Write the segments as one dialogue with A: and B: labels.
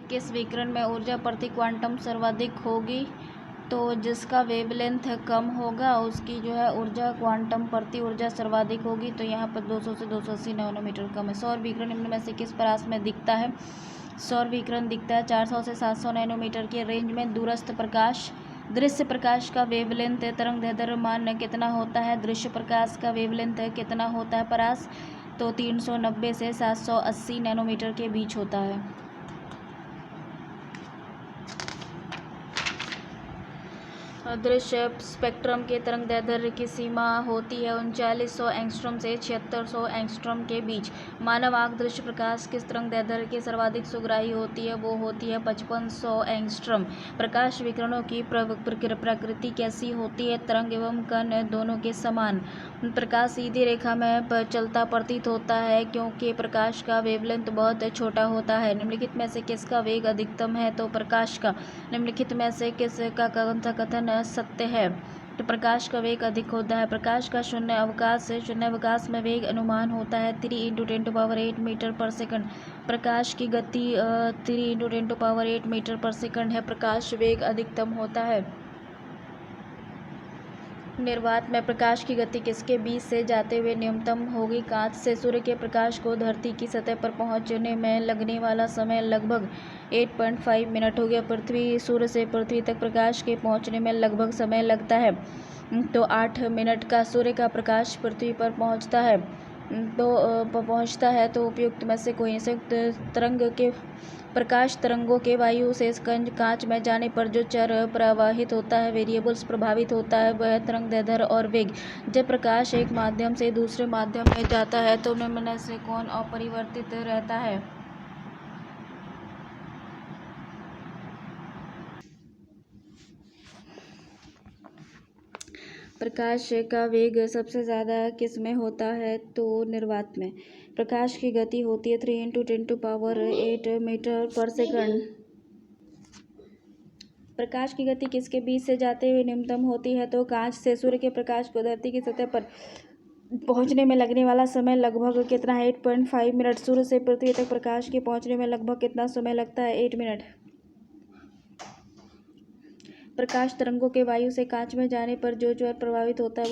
A: किस विकिरण में ऊर्जा प्रति क्वांटम सर्वाधिक होगी? तो जिसका वेवलेंथ कम होगा उसकी जो है ऊर्जा क्वांटम प्रति ऊर्जा सर्वाधिक होगी। तो यहाँ पर 200 से 280 नैनोमीटर कम है। सौर विकिरण निम्न में से किस परास में दिखता है? सौर विकिरण दिखता है 400 से 700 नैनोमीटर के रेंज में। दूरस्थ प्रकाश दृश्य प्रकाश का वेवलेंथ तरंगदैर्ध्य मान कितना होता है? दृश्य प्रकाश का वेवलेंथ कितना होता है परास? तो 390 से 780 नैनोमीटर के बीच होता है। दृश्य स्पेक्ट्रम के तरंगदैर्ध्य की सीमा होती है 3900 एंगस्ट्रॉम से 7600 एंगस्ट्रॉम के बीच। मानव आंख दृश्य प्रकाश किस तरंगदैर्ध्य की सर्वाधिक सुग्राही होती है? वो होती है 5500 एंगस्ट्रॉम। प्रकाश विकिरणों की प्रकृति कैसी होती है? तरंग एवं कण दोनों के समान। प्रकाश सीधी रेखा में चलता प्रतीत होता है क्योंकि प्रकाश का वेवलेंथ बहुत छोटा होता है। निम्नलिखित में से किसका वेग अधिकतम है? तो प्रकाश का। निम्नलिखित में से किसका कौन सा कथन सत्य है? तो प्रकाश का वेग अधिक होता है। प्रकाश का शून्य अवकाश में वेग अनुमान होता है 3 × 10⁸ मीटर पर सेकंड। प्रकाश की गति 3 × 10⁸ मीटर पर सेकंड है। प्रकाश वेग अधिकतम होता है। निर्वात में प्रकाश की गति किसके बीच से जाते हुए न्यूनतम होगी? कांच से। सूर्य के प्रकाश को धरती की सतह पर पहुंचने में लगने वाला समय लगभग 8.5 मिनट हो गया। सूर्य से पृथ्वी तक प्रकाश के पहुंचने में लगभग समय लगता है तो 8 मिनट का। सूर्य का प्रकाश पृथ्वी पर पहुंचता है तो उपयुक्त में से कोई संयुक्त प्रकाश तरंगों के वायु से कांच में जाने पर जो चर प्रवाहित होता है वेरिएबल्स प्रभावित होता है वह तरंगदैर्ध्य और वेग। जब प्रकाश एक माध्यम से दूसरे माध्यम में जाता है तो निम्न में से कौन अपरिवर्तित रहता है? प्रकाश का वेग सबसे ज़्यादा किस में होता है? तो निर्वात में। प्रकाश की गति होती है 3 × 10⁸ मीटर पर सेकंड। प्रकाश की गति किसके बीच से जाते हुए न्यूनतम होती है? तो कांच से। सूर्य के प्रकाश को धरती की सतह पर पहुंचने में लगने वाला समय लगभग कितना है? 8.5 मिनट। सूर्य से पृथ्वी तक प्रकाश के पहुंचने में लगभग कितना समय लगता है? 8 मिनट। प्रकाश तरंगों के वायु से कांच में जाने पर जो चर प्रभावित होता है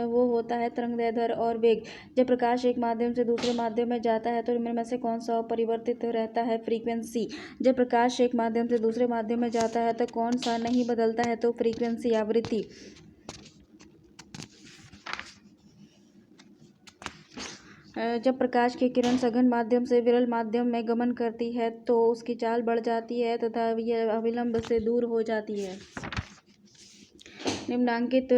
A: वो होता है तरंगदैर्ध्य और वेग। जब प्रकाश एक माध्यम से दूसरे माध्यम में जाता है तो इनमें से कौन सा अपरिवर्तित रहता है? फ्रीक्वेंसी। जब प्रकाश एक माध्यम से दूसरे माध्यम में जाता है तो कौन सा नहीं बदलता है? तो फ्रीक्वेंसी, आवृत्ति। जब प्रकाश की किरण सघन माध्यम से विरल माध्यम में गमन करती है तो उसकी चाल बढ़ जाती है तथा यह अविलंब से दूर हो जाती है। निम्नांकित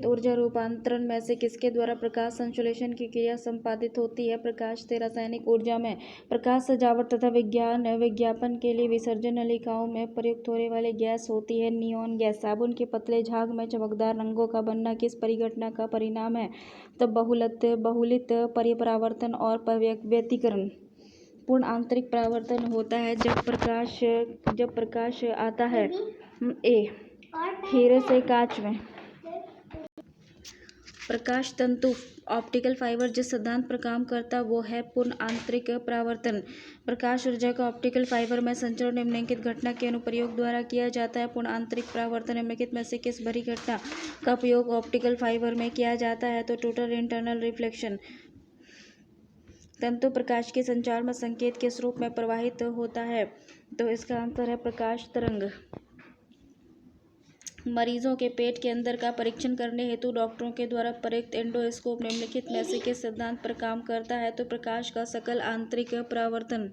A: ऊर्जा रूपांतरण में से किसके द्वारा प्रकाश संश्लेषण की क्रिया संपादित होती है? प्रकाश से रासायनिक ऊर्जा में। प्रकाश सजावट तथा विज्ञापन के लिए विसर्जन नलिकाओं में प्रयुक्त होने वाली गैस होती है नियॉन गैस। साबुन के पतले झाग में चमकदार रंगों का बनना किस परिघटना का परिणाम है? तब बहुलित परिपरावर्तन और व्यतिकरण। पूर्ण आंतरिक परावर्तन होता है जब प्रकाश आता है हीरे से कांच में। प्रकाश तंतु ऑप्टिकल फाइबर जिस सिद्धांत पर काम करता वो है पूर्ण आंतरिक परावर्तन। प्रकाश ऊर्जा का ऑप्टिकल फाइबर में संचरण निम्नलिखित घटना के अनुप्रयोग द्वारा किया जाता है। पूर्ण आंतरिक परावर्तन निम्नलिखित में से किस बड़ी घटना का उपयोग ऑप्टिकल फाइबर में किया जाता है? तो टोटल इंटरनल रिफ्लेक्शन। तंतु प्रकाश के संचार में संकेत किस रूप में प्रवाहित होता है? तो इसका आंसर है प्रकाश तरंग। मरीजों के पेट के अंदर का परीक्षण करने हेतु डॉक्टरों के द्वारा प्रयुक्त एंडोस्कोप निम्नलिखित में से किस सिद्धांत पर काम करता है? तो प्रकाश का सकल आंतरिक परावर्तन।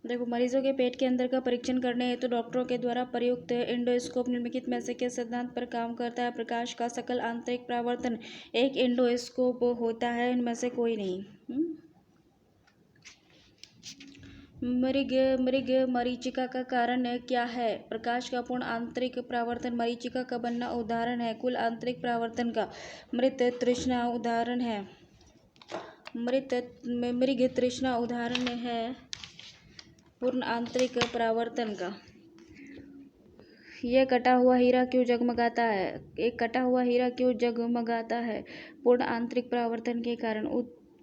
A: देखो, मरीजों के पेट के अंदर का परीक्षण करने हेतु डॉक्टरों के द्वारा प्रयुक्त एंडोस्कोप निम्नलिखित में से किस सिद्धांत पर काम करता है? प्रकाश का सकल आंतरिक परावर्तन। एक एंडोस्कोप होता है, इनमें से कोई नहीं। मृग मरीचिका का कारण क्या है? प्रकाश का पूर्ण आंतरिक परावर्तन। मरीचिका का बनना उदाहरण है कुल आंतरिक परावर्तन का। मृग तृष्णा उदाहरण है पूर्ण आंतरिक परावर्तन का। यह कटा हुआ हीरा क्यों जगमगाता है? एक कटा हुआ हीरा क्यों जगमगाता है? पूर्ण आंतरिक परावर्तन के कारण।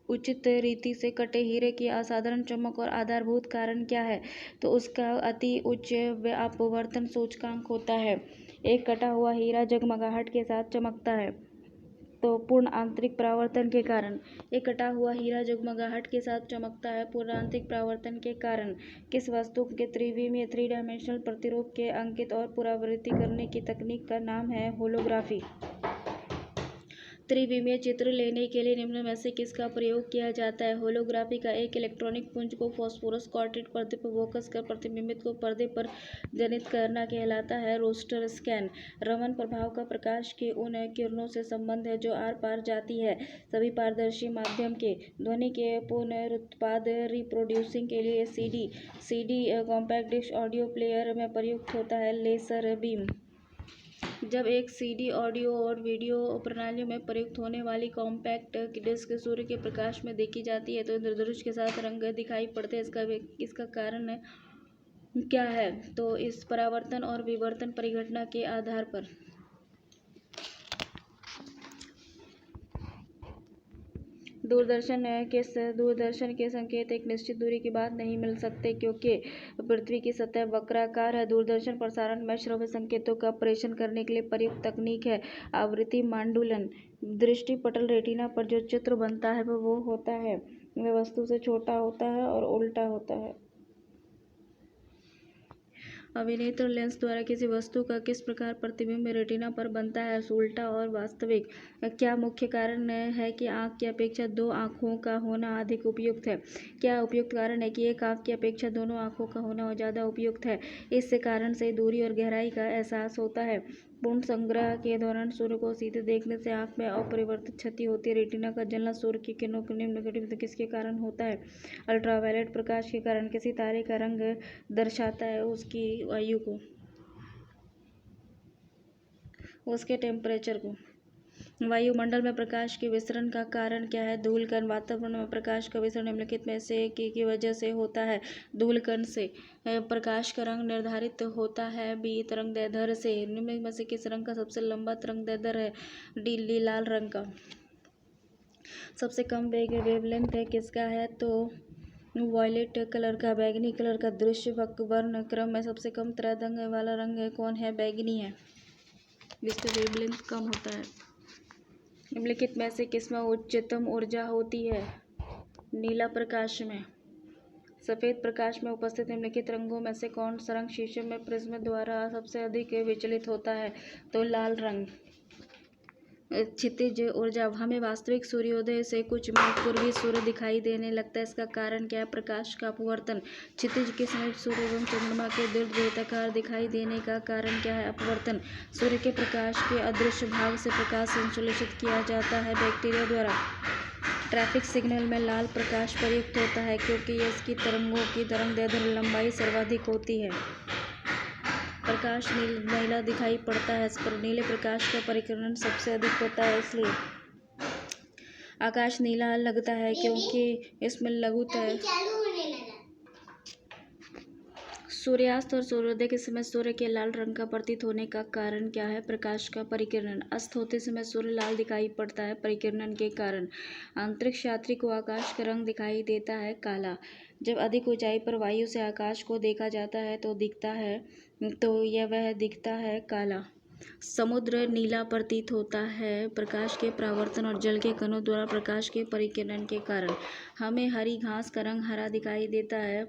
A: उचित रीति से कटे हीरे की असाधारण चमक और आधारभूत कारण क्या है? तो उसका अति उच्च अपवर्तन सूचकांक होता है। एक कटा हुआ हीरा जगमगाहट के साथ चमकता है। तो पूर्ण आंतरिक परावर्तन के कारण। एक कटा हुआ हीरा जगमगाहट के साथ चमकता है पूर्ण आंतरिक परावर्तन के कारण। किस वस्तु के त्रिविमीय 3 डायमेंशनल प्रतिरूप के अंकित और पुनरावृत्ति करने की तकनीक का नाम है होलोग्राफी। त्रिविमीय चित्र लेने के लिए निम्न में से किसका प्रयोग किया जाता है? होलोग्राफी का एक इलेक्ट्रॉनिक पुंज को फास्फोरस कार्टेड पर्दे पर फोकस कर प्रतिबिंबित को पर्दे पर जनित करना कहलाता है रास्टर स्कैन। रमन प्रभाव का प्रकाश की उन किरणों से संबंध है जो आर पार जाती है। सभी पारदर्शी माध्यम के ध्वनि के पुनरुत्पाद रिप्रोड्यूसिंग के लिए CD compact disc audio player में प्रयुक्त होता है लेसर बीम। जब एक सीडी ऑडियो और वीडियो प्रणालियों में प्रयुक्त होने वाली कॉम्पैक्ट डिस्क सूर्य के प्रकाश में देखी जाती है तो इंद्रधनुष के साथ रंग दिखाई पड़ते हैं। इसका कारण क्या है? तो इस परावर्तन और विवर्तन परिघटना के आधार पर। दूरदर्शन के संकेत एक निश्चित दूरी के बाद नहीं मिल सकते क्योंकि पृथ्वी की सतह वक्राकार है। दूरदर्शन प्रसारण में श्रव्य संकेतों का प्रेषण करने के लिए प्रयुक्त तकनीक है आवृत्ति मांडुलन। दृष्टिपटल रेटिना पर जो चित्र बनता है वो होता है वह वस्तु से छोटा होता है और उल्टा होता है। अभिनेत्र लेंस द्वारा किसी वस्तु का किस प्रकार प्रतिबिंब रेटिना पर बनता है? उल्टा और वास्तविक। क्या मुख्य कारण है कि आंख की अपेक्षा दो आंखों का होना अधिक उपयुक्त है? क्या उपयुक्त कारण है कि एक आंख की अपेक्षा दोनों आंखों का होना ज़्यादा उपयुक्त है? इस कारण से दूरी और गहराई का एहसास होता है। पूर्ण संग्रह के दौरान सूर्य को सीधे देखने से आंख में अपरिवर्तित क्षति होती है। रेटिना का जलना सूर्य की किरणों के निम्न किसके कारण होता है? अल्ट्रावायलेट प्रकाश के कारण। किसी तारे का रंग दर्शाता है उसकी आयु को, उसके टेम्परेचर को। वायुमंडल में प्रकाश के विसरण का कारण क्या है? धूलकण। वातावरण में प्रकाश का विसरण निम्नलिखित में से की वजह से होता है? धूलकण से। प्रकाश का रंग निर्धारित होता है बी तरंगदैर्ध्य से। निम्नलिखित में से किस रंग का सबसे लंबा तरंगदैर्ध्य है? डी लाल रंग का। सबसे कम वेवलेंथ है किसका है? तो वॉयलेट कलर का। बैगनी कलर का। दृश्य वर्ण क्रम में सबसे कम तरंग वाला रंग कौन है? बैगनी है, जिसका वेवलेंथ कम होता है। निम्नलिखित में से किसमें उच्चतम ऊर्जा होती है? नीला प्रकाश में। सफेद प्रकाश में उपस्थित निम्नलिखित रंगों में से कौन सा रंग शीशे में प्रिज्म द्वारा सबसे अधिक विचलित होता है? तो लाल रंग। क्षितिज ऊर्जा। हमें वास्तविक सूर्योदय से कुछ मिनट पूर्व ही सूर्य दिखाई देने लगता है। इसका कारण क्या है? प्रकाश का अपवर्तन। क्षितिज के समय सूर्य एवं चंद्रमा के दीर्घ वृत्ताकार दिखाई देने का कारण क्या है? अपवर्तन। सूर्य के प्रकाश के अदृश्य भाग से प्रकाश संश्लेषित किया जाता है बैक्टीरिया द्वारा। ट्रैफिक सिग्नल में लाल प्रकाश प्रयुक्त होता है क्योंकि इसकी तरंगों की तरंगदैर्ध्य लंबाई सर्वाधिक होती है। प्रकाश नीला दिखाई पड़ता है पर नीले प्रकाश का परिकर्ण सबसे अधिक होता है इसलिए आकाश नीला लगता है क्योंकि इसमें लघुतम सूर्यास्त और सूर्योदय के समय सूर्य के लाल रंग का प्रतीत होने का कारण क्या है? प्रकाश का परिकिरण। अस्त होते समय सूर्य लाल दिखाई पड़ता है परिकिरण के कारण। अंतरिक्ष यात्री को आकाश का रंग दिखाई देता है काला। जब अधिक ऊंचाई पर वायु से आकाश को देखा जाता है तो वह दिखता है काला। समुद्र नीला प्रतीत होता है प्रकाश के परावर्तन और जल के कणों द्वारा प्रकाश के परिकिरण के कारण। हमें हरी घास का रंग हरा दिखाई देता है।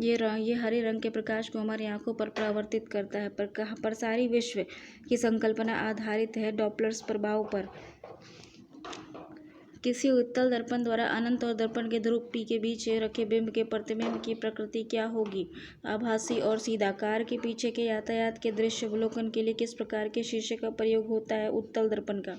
A: ये हरे रंग के प्रकाश को हमारी आंखों पर परावर्तित करता है। प्रसारी विश्व की संकल्पना आधारित है डॉपलर्स प्रभाव पर। किसी उत्तल दर्पण द्वारा अनंत और दर्पण के ध्रुव P के बीच रखे बिंब के प्रतिबिंब की प्रकृति क्या होगी? आभासी और सीधा। कार के पीछे के यातायात के दृश्य अवलोकन के लिए किस प्रकार के शीशे का प्रयोग होता है? उत्तल दर्पण का।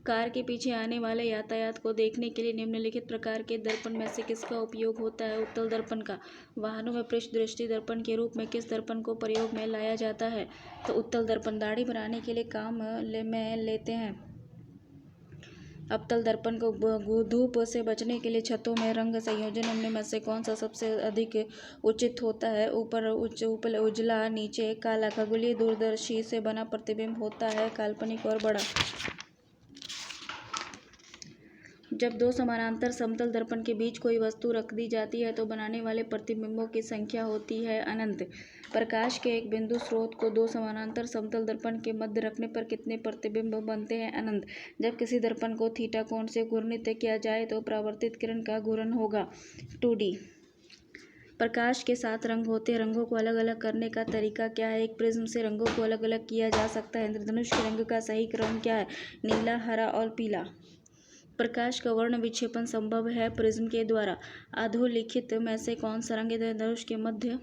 A: कार के पीछे आने वाले यातायात को देखने के लिए निम्नलिखित प्रकार के दर्पण में से किसका उपयोग होता है? उत्तल दर्पण का। वाहनों में पृष्ठ दृष्टि दर्पण के रूप में किस दर्पण को प्रयोग में लाया जाता है? तो उत्तल दर्पण। दाढ़ी बनाने के लिए काम में लेते हैं। अवतल दर्पण को धूप से बचने के लिए छतों में रंग संयोजन निम्न में से कौन सा सबसे अधिक उचित होता है? ऊपर उजला, नीचे काला। खगोलीय दूरदर्शी से बना प्रतिबिंब होता है काल्पनिक और बड़ा। जब दो समानांतर समतल दर्पण के बीच कोई वस्तु रख दी जाती है तो बनाने वाले प्रतिबिंबों की संख्या होती है अनंत। प्रकाश के एक बिंदु स्रोत को दो समानांतर समतल दर्पण के मध्य रखने पर कितने प्रतिबिंब बनते हैं? अनंत। जब किसी दर्पण को थीटा कोण से घूर्णित किया जाए तो परावर्तित किरण का घूर्णन होगा। 2D। प्रकाश के 7 रंग होते हैं। रंगों को अलग अलग करने का तरीका क्या है? एक प्रिज्म से रंगों को अलग अलग किया जा सकता है। इंद्रधनुष के रंग का सही रंग क्या है? नीला, हरा और पीला। प्रकाश का वर्ण विक्षेपण संभव है प्रिज्म के द्वारा। अधोलिखित में से कौन सा रंग इंद्रधनुष के मध्य